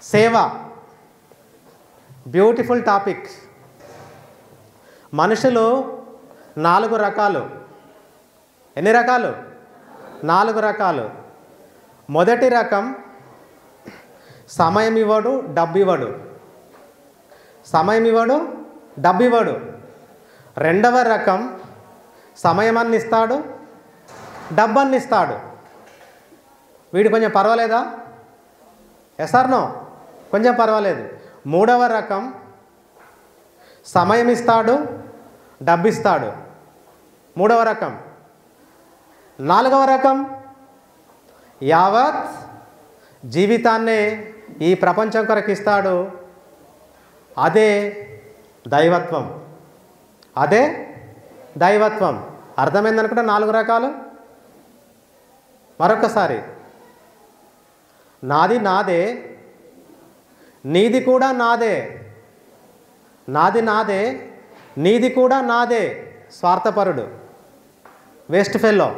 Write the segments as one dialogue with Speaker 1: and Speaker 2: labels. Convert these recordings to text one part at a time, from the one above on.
Speaker 1: సేవ, beautiful topic. మనుషులు 4 రకాలు. ఎన్ని రకాలు? 4 రకాలు. మొదటి రకం సమయం ఇవ్వడు, డబ్బు ఇవ్వడు. సమయం ఇవ్వడు, డబ్బు ఇవ్వడు. రెండవ రకం సమయం అన్ని ఇస్తాడు, డబ్బు అన్ని ఇస్తాడు. వీడు కొంచెం పర్వాలేదా? Yes or no? కొంచెం పర్వాలేదు. మూడవ రకం సమయం ఇస్తాడు, డబ్బు ఇస్తాడు. మూడవ రకం. నాలుగవ రకం యావత్ జీవితాన్నే ఈ ప్రపంచం కొరకు ఇస్తాడు. అదే దైవత్వం. అదే దైవత్వం. అర్థమైందనుకుంటా 4 రకాలు. మరొకసారి, నాది నాదే, నీది కూడా నాదే. నాది నాదే, నీది కూడా నాదే. స్వార్థపరుడు, వేస్ట్ ఫెల్లో.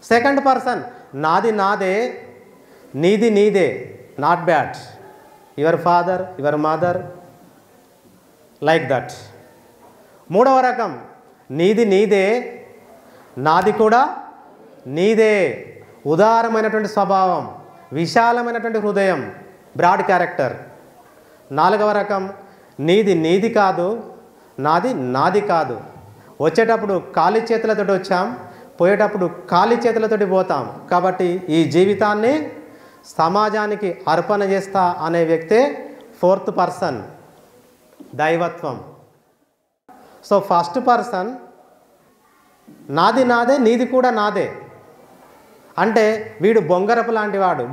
Speaker 1: సెకండ్ పర్సన్, నాది నాదే, నీది నీదే. Not bad. Your father, your mother, like that. మూడవ రకం, నీది నీదే, నాది కూడా నీదే. ఉదారమైనటువంటి స్వభావం, విశాలమైనటువంటి హృదయం, బ్రాడ్ క్యారెక్టర్. నాలుగవ రకం, నీది నీది కాదు, నాది నాది కాదు. వచ్చేటప్పుడు ఖాళీ చేతులతో వచ్చాం, పోయేటప్పుడు ఖాళీ చేతులతో పోతాం. కాబట్టి ఈ జీవితాన్ని సమాజానికి అర్పణ చేస్తా అనే వ్యక్తే ఫోర్త్ పర్సన్, దైవత్వం. సో ఫస్ట్ పర్సన్ నాది నాదే, నీది కూడా నాదే. అంటే వీడు బొంగరపు లాంటి వాడు.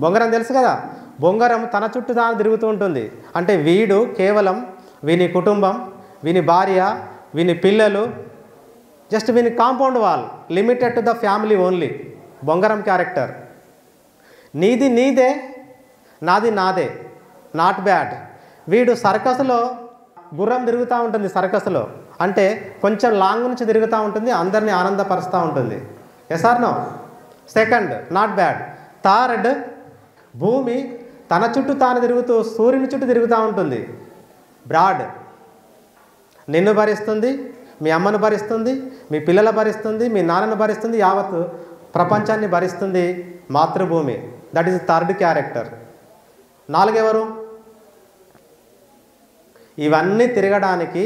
Speaker 1: బొంగరం తెలుసు కదా? బొంగరం తన చుట్టూ తాను తిరుగుతూ ఉంటుంది. అంటే వీడు కేవలం వీని కుటుంబం, వీని భార్య, వీని పిల్లలు, జస్ట్ వీని compound wall, limited to the family only. బొంగరం క్యారెక్టర్. నీది నీదే, నాది నాదే. Not bad. వీడు సర్కస్లో గుర్రం తిరుగుతూ ఉంటుంది. సర్కస్లో అంటే కొంచెం లాంగ్ నుంచి తిరుగుతూ ఉంటుంది, అందరినీ ఆనందపరుస్తూ ఉంటుంది. Yes or no? Second, not bad. Third, భూమి తన చుట్టూ తాను తిరుగుతూ సూర్యుని చుట్టూ తిరుగుతూ ఉంటుంది. బ్రాడ్. నిన్ను భరిస్తుంది, మీ అమ్మను భరిస్తుంది, మీ పిల్లల భరిస్తుంది, మీ నాన్నను భరిస్తుంది, యావత్ ప్రపంచాన్ని భరిస్తుంది మాతృభూమి. That is third character. నాలుగెవరు? ఇవన్నీ తిరగడానికి,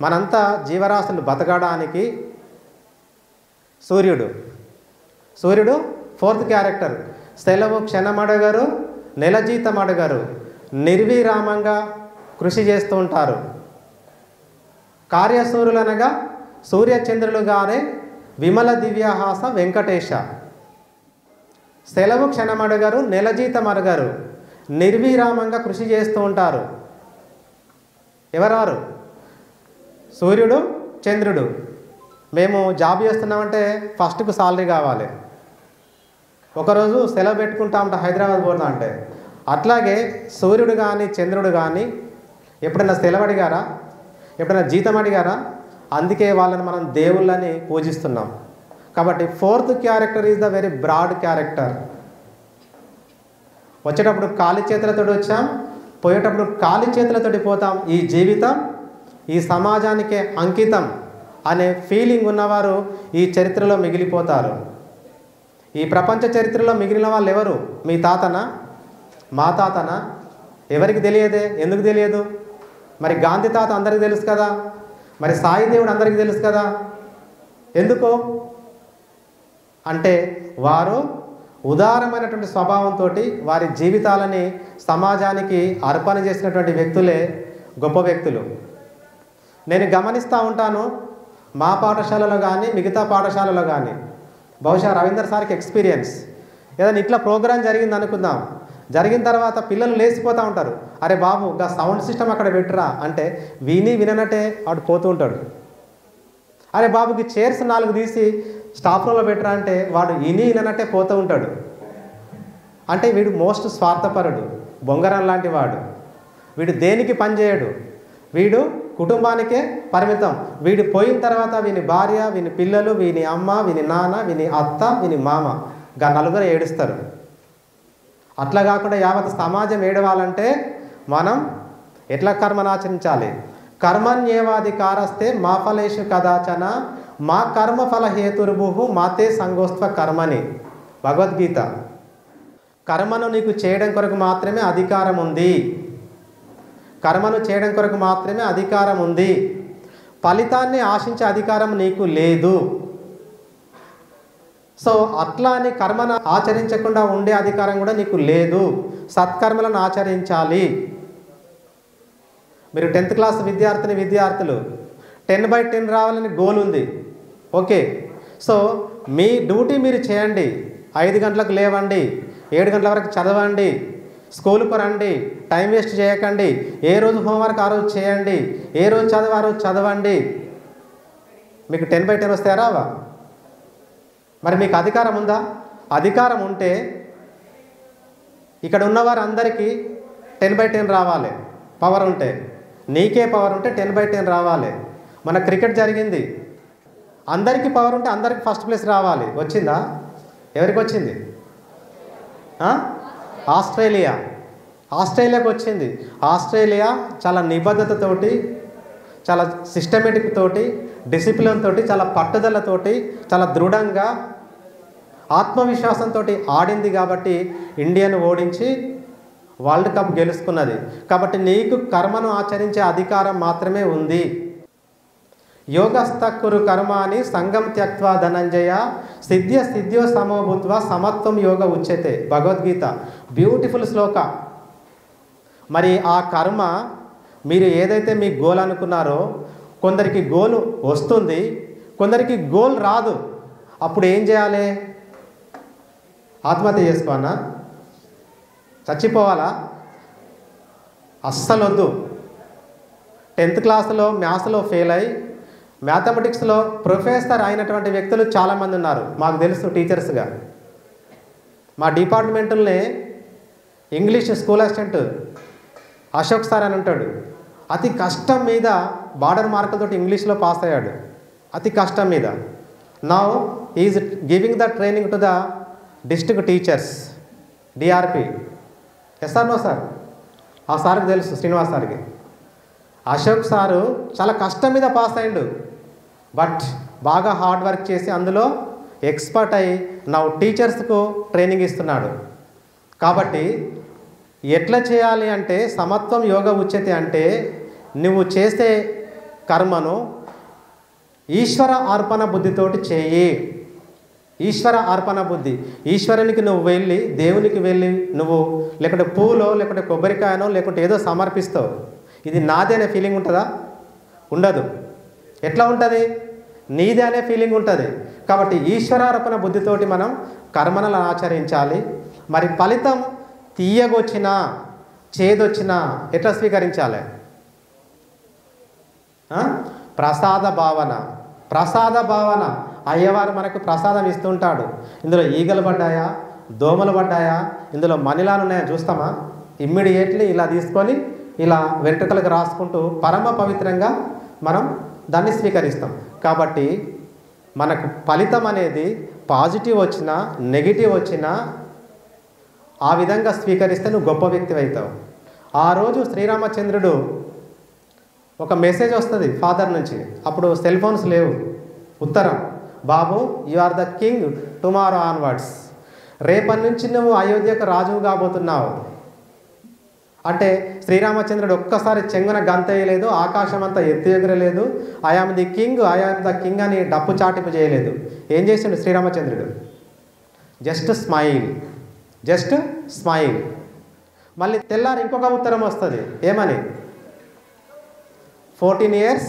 Speaker 1: మనంతా జీవరాశులు బతకడానికి సూర్యుడు ఫోర్త్ క్యారెక్టర్. సెలవు క్షణమడగరు, నెల జీతం అడగరు, నిర్విరామంగా కృషి చేస్తూ ఉంటారు. కార్యసూరులనగా సూర్యచంద్రులుగానే విమల దివ్యహాస వెంకటేశ. సెలవు క్షణమడగరు, నెల జీతం అడగరు, నిర్విరామంగా కృషి చేస్తూ ఉంటారు. ఎవరెవరు? సూర్యుడు, చంద్రుడు. మేము జాబ్ చేస్తున్నామంటే ఫస్ట్కు సాలరీ కావాలి. ఒకరోజు సెలవు పెట్టుకుంటా ఉంటా, హైదరాబాద్ పోతా అంటే. అట్లాగే సూర్యుడు కానీ చంద్రుడు కానీ ఎప్పుడైనా సెలవు అడిగారా? ఎప్పుడైనా జీతం అడిగారా? అందుకే వాళ్ళని మనం దేవుళ్ళని పూజిస్తున్నాం. కాబట్టి fourth character is the very broad character. వచ్చేటప్పుడు ఖాళీ చేతులతో వచ్చాం, పోయేటప్పుడు ఖాళీ చేతులతోటి పోతాం. ఈ జీవితం ఈ సమాజానికే అంకితం అనే ఫీలింగ్ ఉన్నవారు ఈ చరిత్రలో మిగిలిపోతారు. ఈ ప్రపంచ చరిత్రలో మిగిలిన వాళ్ళు ఎవరు? మీ తాతనా? మా తాతనా? ఎవరికి తెలియదే? ఎందుకు తెలియదు? మరి గాంధీ తాత అందరికీ తెలుసు కదా, మరి సాయి దేవుడు అందరికీ తెలుసు కదా. ఎందుకు అంటే వారు ఉదారమైనటువంటి స్వభావంతో వారి జీవితాలని సమాజానికి అర్పణ చేసినటువంటి వ్యక్తులే గొప్ప వ్యక్తులు. నేను గమనిస్తూ ఉంటాను, మా పాఠశాలలో కానీ మిగతా పాఠశాలలో కానీ, బహుశా రవీందర్ సార్కి ఎక్స్పీరియన్స్. ఏదైనా ఇట్లా ప్రోగ్రాం జరిగింది అనుకుందాం, జరిగిన తర్వాత పిల్లలు లేచిపోతూ ఉంటారు. అరే బాబు ఇంకా సౌండ్ సిస్టమ్ అక్కడ పెట్టురా అంటే విననట్టే వాడు పోతూ ఉంటాడు. అరే బాబుకి చైర్స్ 4 తీసి స్టాఫ్ రూమ్లో పెట్టరా అంటే వాడు విననట్టే పోతూ ఉంటాడు. అంటే వీడు మోస్ట్ స్వార్థపరుడు, బొంగరం లాంటి వాడు. వీడు దేనికి పనిచేయడు, వీడు కుటుంబానికే పరిమితం. వీడు పోయిన తర్వాత వీని భార్య, వీని పిల్లలు, వీని అమ్మ, వీని నాన్న, వీని అత్త, వీని మామ, నలుగురు ఏడుస్తారు. అట్లా కాకుండా యావత్ సమాజం ఏడవాలంటే మనం ఎట్లా కర్మను ఆచరించాలి? కర్మణ్యేవాధికారస్తే మా ఫలేషు కదాచన మా కర్మఫల హేతుర్భు మాతే సంగోస్త్వ కర్మని, భగవద్గీత. కర్మను నీకు చేయడం కొరకు మాత్రమే అధికారం ఉంది. కర్మను చేయడం కొరకు మాత్రమే అధికారం ఉంది. ఫలితాన్ని ఆశించే అధికారం నీకు లేదు. సో అట్లా అని కర్మను ఆచరించకుండా ఉండే అధికారం కూడా నీకు లేదు. సత్కర్మలను ఆచరించాలి. మీరు 10th క్లాస్ విద్యార్థులు 10/10 రావాలని గోల్ ఉంది. ఓకే, సో మీ డ్యూటీ మీరు చేయండి. 5 గంటలకు లేవండి, 7 గంటల వరకు చదవండి, స్కూల్కు రండి, టైం వేస్ట్ చేయకండి. ఏ రోజు హోంవర్క్ ఆ రోజు చేయండి, ఏ రోజు చదివి ఆ రోజు చదవండి. మీకు 10/10 వస్తాయా రావా? మరి మీకు అధికారం ఉందా? అధికారం ఉంటే ఇక్కడ ఉన్నవారు అందరికీ 10/10 రావాలి. పవర్ ఉంటే, నీకే పవర్ ఉంటే 10/10 రావాలి. మన క్రికెట్ జరిగింది, అందరికీ పవర్ ఉంటే అందరికీ ఫస్ట్ ప్లేస్ రావాలి. వచ్చిందా? ఎవరికి వచ్చింది? ఆస్ట్రేలియాకి వచ్చింది. ఆస్ట్రేలియా చాలా నిబద్ధతతోటి, చాలా సిస్టమేటిక్ తోటి, డిసిప్లిన్ తోటి, చాలా పట్టుదలతోటి, చాలా దృఢంగా, ఆత్మవిశ్వాసంతో ఆడింది కాబట్టి ఇండియాను ఓడించి వరల్డ్ కప్ గెలుచుకున్నది. కాబట్టి నీకు కర్మను ఆచరించే అధికారం మాత్రమే ఉంది. యోగస్థకురు కర్మాని సంగం త్యక్వా ధనంజయ సిద్ధ్యో సమోభూత్వ సమత్వం యోగ ఉచ్యతే, భగవద్గీత. బ్యూటిఫుల్ శ్లోక. మరి ఆ కర్మ మీరు ఏదైతే మీ గోల్ అనుకున్నారో, కొందరికి గోల్ వస్తుంది, కొందరికి గోల్ రాదు. అప్పుడు ఏం చేయాలి? ఆత్మహత్య చేసుకోవాలా? చచ్చిపోవాలా? అస్సలు వద్దు. 10th క్లాస్లో మ్యాథ్స్లో ఫెయిల్ అయ్యి మ్యాథమెటిక్స్లో ప్రొఫెసర్ అయినటువంటి వ్యక్తులు చాలామంది ఉన్నారు. మాకు తెలుసు టీచర్స్గా. మా డిపార్ట్మెంట్లోనే English school assistant Ashok sir అని ఉంటాడు. అతి కష్టం మీద బార్డర్ మార్కులతో ఇంగ్లీష్లో పాస్ అయ్యాడు. అతి కష్టం మీద. Now is giving the training to the district teachers, DRP. Yes sir? No sir? ఆ సార్కి తెలుసు, శ్రీనివాస్ సార్కి. అశోక్ సారు చాలా కష్టం మీద పాస్ అయ్యిండు. బట్ బాగా హార్డ్ వర్క్ చేసి అందులో ఎక్స్పర్ట్ అయ్యి నా టీచర్స్కు ట్రైనింగ్ ఇస్తున్నాడు. కాబట్టి ఎట్లా చేయాలి అంటే, సమత్వం యోగ ఉచ్యతే అంటే నువ్వు చేసే కర్మను ఈశ్వర అర్పణ బుద్ధితోటి చేయి. ఈశ్వర అర్పణ బుద్ధి. ఈశ్వరునికి నువ్వు వెళ్ళి, దేవునికి వెళ్ళి నువ్వు లేకుంటే పూలో లేకుంటే కొబ్బరికాయనో లేకుంటే ఏదో సమర్పిస్తావు. ఇది నాదే అనే ఫీలింగ్ ఉంటుందా? ఉండదు. ఎట్లా ఉంటుంది? నీదే అనే ఫీలింగ్ ఉంటుంది. కాబట్టి ఈశ్వరార్పణ బుద్ధితోటి మనం కర్మలను ఆచరించాలి. మరి ఫలితం తీయగొచ్చినా చేదొచ్చినా ఎట్లా స్వీకరించాలి? ప్రసాద భావన. ప్రసాద భావన. అయ్యవారు మనకు ప్రసాదం ఇస్తుంటాడు. ఇందులో ఈగలు పడ్డాయా, దోమలు పడ్డాయా, ఇందులో మణిలాలు ఉన్నాయా చూస్తామా? ఇమ్మీడియట్లీ ఇలా తీసుకొని ఇలా వెంట్రుకలకు రాసుకుంటూ పరమ పవిత్రంగా మనం దాన్ని స్వీకరిస్తాం. కాబట్టి మనకు ఫలితం అనేది పాజిటివ్ వచ్చినా నెగిటివ్ వచ్చినా ఆ విధంగా స్వీకరిస్తే నువ్వు గొప్ప వ్యక్తి అవుతావు. ఆ రోజు శ్రీరామచంద్రుడు ఒక మెసేజ్ వస్తుంది ఫాదర్ నుంచి. అప్పుడు సెల్ ఫోన్స్ లేవు. ఉత్తరం, బాబు you are the king tomorrow onwards. రేపటి నుంచి నువ్వు అయోధ్యకు రాజువు కాబోతున్నావు అంటే శ్రీరామచంద్రుడు ఒక్కసారి చెంగున గంతయ్యలేదు, ఆకాశం అంతా ఎత్తు ఎగరలేదు, ఐఆమ్ ది కింగ్ అని డప్పు చాటింపు చేయలేదు. ఏం చేసిండు శ్రీరామచంద్రుడు? Just smile. మళ్ళీ తెల్లారి ఇంకొక ఉత్తరం వస్తుంది. ఏమని? 14 years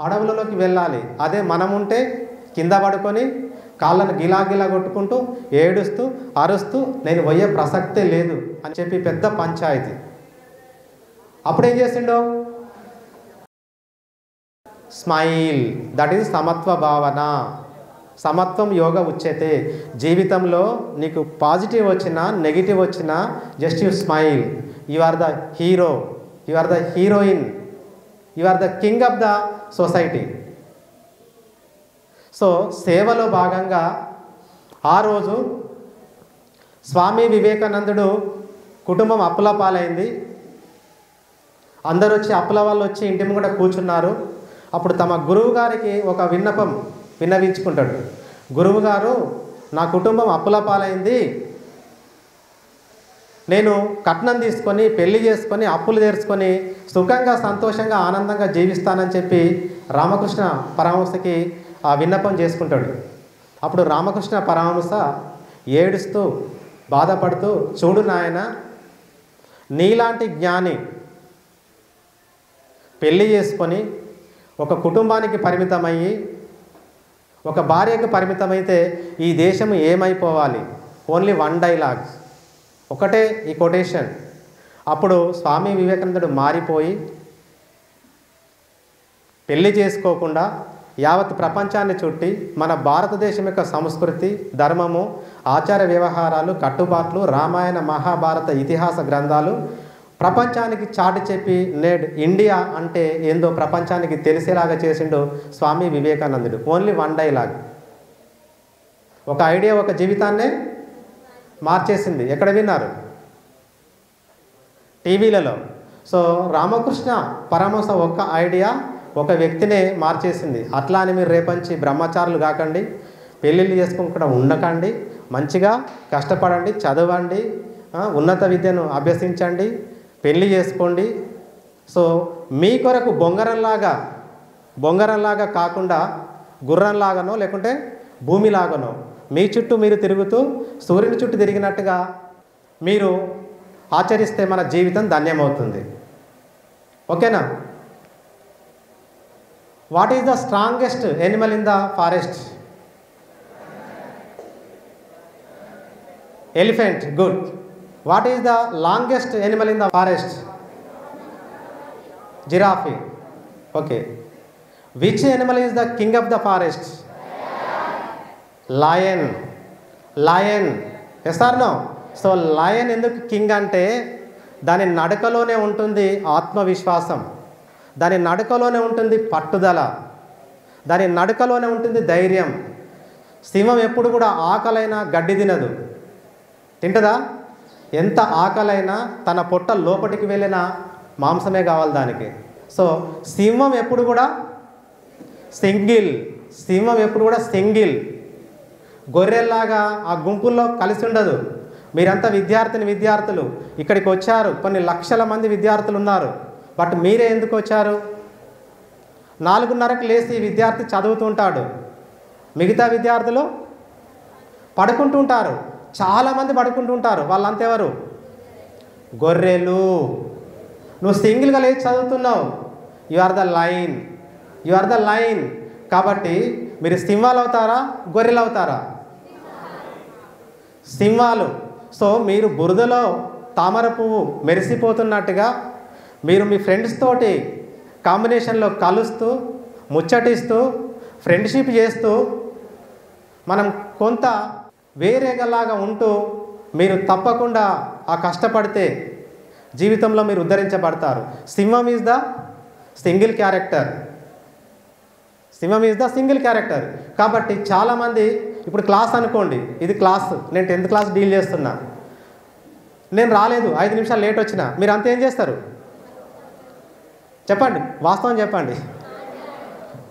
Speaker 1: అడవులలోకి వెళ్ళాలి. అదే మనముంటే కింద పడుకొని కాళ్ళను గిలా కొట్టుకుంటూ ఏడుస్తూ అరుస్తూ నేను పోయే ప్రసక్తే లేదు అని చెప్పి పెద్ద పంచాయతీ. అప్పుడేం చేసిండో? స్మైల్. దట్ ఈజ్ సమత్వ భావన. సమత్వం యోగ ఉచ్యతే. జీవితంలో నీకు పాజిటివ్ వచ్చినా నెగిటివ్ వచ్చినా just you smile. You are the hero, you are the heroine, you are the king of the society. So సేవలో భాగంగా ఆ రోజు స్వామి వివేకానందుడు కుటుంబం అప్పుల పాలైంది. అందరూ వచ్చి అప్పుల వాళ్ళు వచ్చి ఇంటి ముంగట కూర్చున్నారు. అప్పుడు తమ గురువు గారికి ఒక విన్నపం విన్నవించుకుంటాడు. గురువు గారు, నా కుటుంబం అప్పుల పాలైంది, నేను కట్నం తీసుకొని పెళ్లి చేసుకొని అప్పులు తీర్చుకొని సుఖంగా సంతోషంగా ఆనందంగా జీవిస్తానని చెప్పి రామకృష్ణ పరమహంసకి ఆ విన్నపం చేసుకుంటాడు. అప్పుడు రామకృష్ణ పరమహంస ఏడుస్తూ బాధపడుతూ, చూడు నాయన, నీలాంటి జ్ఞాని పెళ్లి చేసుకొని ఒక కుటుంబానికి పరిమితమయ్యి ఒక భార్యకు పరిమితమైతే ఈ దేశం ఏమైపోవాలి? ఓన్లీ వన్ డైలాగ్, ఒకటే ఈ కొటేషన్. అప్పుడు స్వామి వివేకానందుడు మారిపోయి పెళ్లి చేసుకోకుండా యావత్ ప్రపంచాన్ని చుట్టి మన భారతదేశం యొక్క సంస్కృతి, ధర్మము, ఆచార వ్యవహారాలు, కట్టుబాట్లు, రామాయణ మహాభారత ఇతిహాస గ్రంథాలు ప్రపంచానికి చాటి చెప్పి నేడు ఇండియా అంటే ఏందో ప్రపంచానికి తెలిసేలాగా చేసిండు స్వామి వివేకానందుడు. Only one dialogue. ఒక ఐడియా ఒక జీవితాన్నే మార్చేసింది. ఎక్కడ విన్నారు? టీవీలలో. సో రామకృష్ణ పరమహంస ఒక్క ఐడియా ఒక వ్యక్తినే మార్చేసింది. అట్లా అని మీరు రేపంచి బ్రహ్మచారులు కాకండి, పెళ్ళిళ్ళు చేసుకోకుండా ఉండకండి, మంచిగా కష్టపడండి, చదవండి, ఉన్నత విద్యను అభ్యసించండి, పెళ్ళి చేసుకోండి. సో మీ కొరకు బొంగరంలాగా కాకుండా గుర్రంలాగానో లేకుంటే భూమిలాగానో మీ చుట్టూ మీరు తిరుగుతూ సూర్యుని చుట్టూ తిరిగినట్టుగా మీరు ఆచరిస్తే మన జీవితం ధన్యమవుతుంది. ఓకేనా? What is the strongest animal in the forest? Elephant. Good. What is the longest animal in the forest? Giraffe. Okay. Which animal is the king of the forest? Lion. Lion. Yes or no? So lion ఎందుకు king అంటే దాని నడకలోనే ఉంటుంది ఆత్మవిశ్వాసం, దాని నడకలోనే ఉంటుంది పట్టుదల, దాని నడకలోనే ఉంటుంది ధైర్యం. సింహం ఎప్పుడు కూడా ఆకలైనా గడ్డి తినదు, తింటదా? ఎంత ఆకలైనా తన పొట్ట లోపలికి వెళ్ళిన మాంసమే కావాలి దానికి. సో సింహం ఎప్పుడు కూడా సింగిల్. గొర్రెల్లాగా ఆ గుంపుల్లో కలిసి ఉండదు. మీరంతా విద్యార్థులు ఇక్కడికి వచ్చారు, కొన్ని లక్షల మంది విద్యార్థులు ఉన్నారు. బట్ మీరే ఎందుకు వచ్చారు? 4:30కి లేచి విద్యార్థి చదువుతుంటాడు, మిగతా విద్యార్థులు పడుకుంటూ ఉంటారు. చాలామంది పడుకుంటూ ఉంటారు. వాళ్ళంతెవరు? గొర్రెలు. నువ్వు సింగిల్గా లేచి చదువుతున్నావు. You are the lion. కాబట్టి మీరు సింహాలు అవుతారా, గొర్రెలు అవుతారా? సింహాలు. సో మీరు బురదలో తామర పువ్వు మెరిసిపోతున్నట్టుగా మీరు మీ ఫ్రెండ్స్ తోటి కాంబినేషన్లో కలుస్తూ ముచ్చటిస్తూ ఫ్రెండ్షిప్ చేస్తూ మనం కొంత వేరేగలాగా ఉంటూ మీరు తప్పకుండా ఆ కష్టపడితే జీవితంలో మీరు ఉద్ధరించబడతారు. సింహం ఈజ్ ద సింగిల్ క్యారెక్టర్. కాబట్టి చాలామంది ఇప్పుడు క్లాస్ అనుకోండి, ఇది క్లాస్, నేను 10th క్లాస్ డీల్ చేస్తున్నా, నేను రాలేదు, 5 నిమిషాలు లేట్ వచ్చినా, మీరు అంతా ఏం చేస్తారు? చెప్పండి, వాస్తవం చెప్పండి.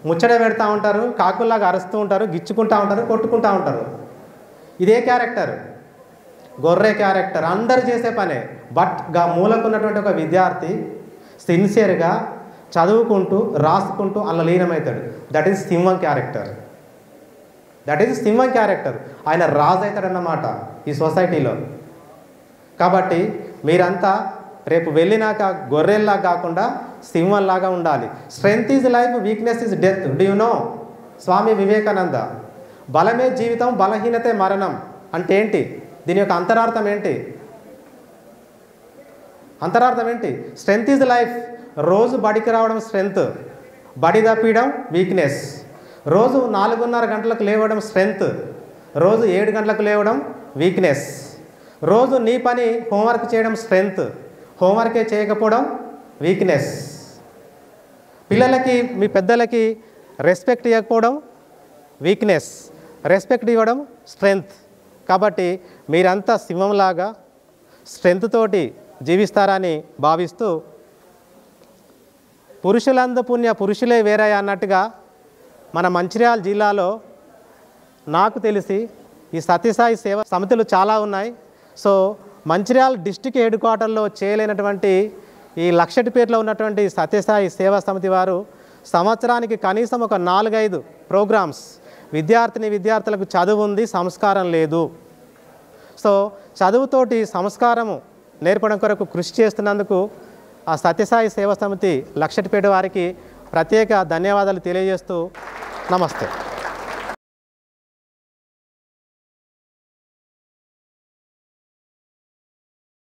Speaker 1: ముచ్చట పెడతా ఉంటారు, కాకుల్లాగా అరుస్తూ ఉంటారు, గిచ్చుకుంటూ ఉంటారు, కొట్టుకుంటూ ఉంటారు. ఇదే క్యారెక్టర్, గొర్రె క్యారెక్టర్, అందరు చేసే పనే. బట్ మూలకున్నటువంటి ఒక విద్యార్థి సిన్సియర్గా చదువుకుంటూ రాసుకుంటూ అలా లీనమవుతాడు. దట్ ఈజ్ సింహం క్యారెక్టర్. ఆయన రాజు అవుతాడన్నమాట ఈ సొసైటీలో. కాబట్టి మీరంతా రేపు వెళ్ళినాక గొర్రెల్లా కాకుండా సింహంలాగా ఉండాలి. Strength is life, weakness is death. Do you know? Swami Vivekananda. బలమే జీవితం, బలహీనతే మరణం అంటే ఏంటి? దీని యొక్క అంతరార్థం ఏంటి? Strength is life. రోజు బడికి రావడం స్ట్రెంగ్త్, బడి తప్పియడం వీక్నెస్. రోజు 4:30 గంటలకు లేవడం స్ట్రెంగ్త్, రోజు 7 గంటలకు లేవడం వీక్నెస్. రోజు నీ పని హోంవర్క్ చేయడం స్ట్రెంగ్త్, హోంవర్కే చేయకపోవడం వీక్నెస్. పిల్లలకి మీ పెద్దలకి రెస్పెక్ట్ ఇవ్వకపోవడం వీక్నెస్, రెస్పెక్ట్ ఇవ్వడం స్ట్రెంగ్త్. కాబట్టి మీరంతా సింహంలాగా స్ట్రెంత్ తోటి జీవిస్తారని భావిస్తూ, పురుషులందు పుణ్య పురుషులే వేరే అన్నట్టుగా మన మంచిర్యాల జిల్లాలో నాకు తెలిసి ఈ సత్యసాయి సేవా సమితులు చాలా ఉన్నాయి. సో మంచిర్యాల డిస్టిక్ హెడ్ క్వార్టర్లో చేయలేనటువంటి ఈ లక్షటిపేటలో ఉన్నటువంటి సత్యసాయి సేవా సమితి వారు సంవత్సరానికి కనీసం ఒక 4-5 ప్రోగ్రామ్స్, విద్యార్థులకు చదువు ఉంది, సంస్కారం లేదు. సో చదువుతోటి సంస్కారము నేర్పడం కొరకు కృషి చేస్తున్నందుకు ఆ సత్యసాయి సేవా సమితి లక్షటిపేట వారికి ప్రత్యేక ధన్యవాదాలు తెలియజేస్తూ నమస్తే.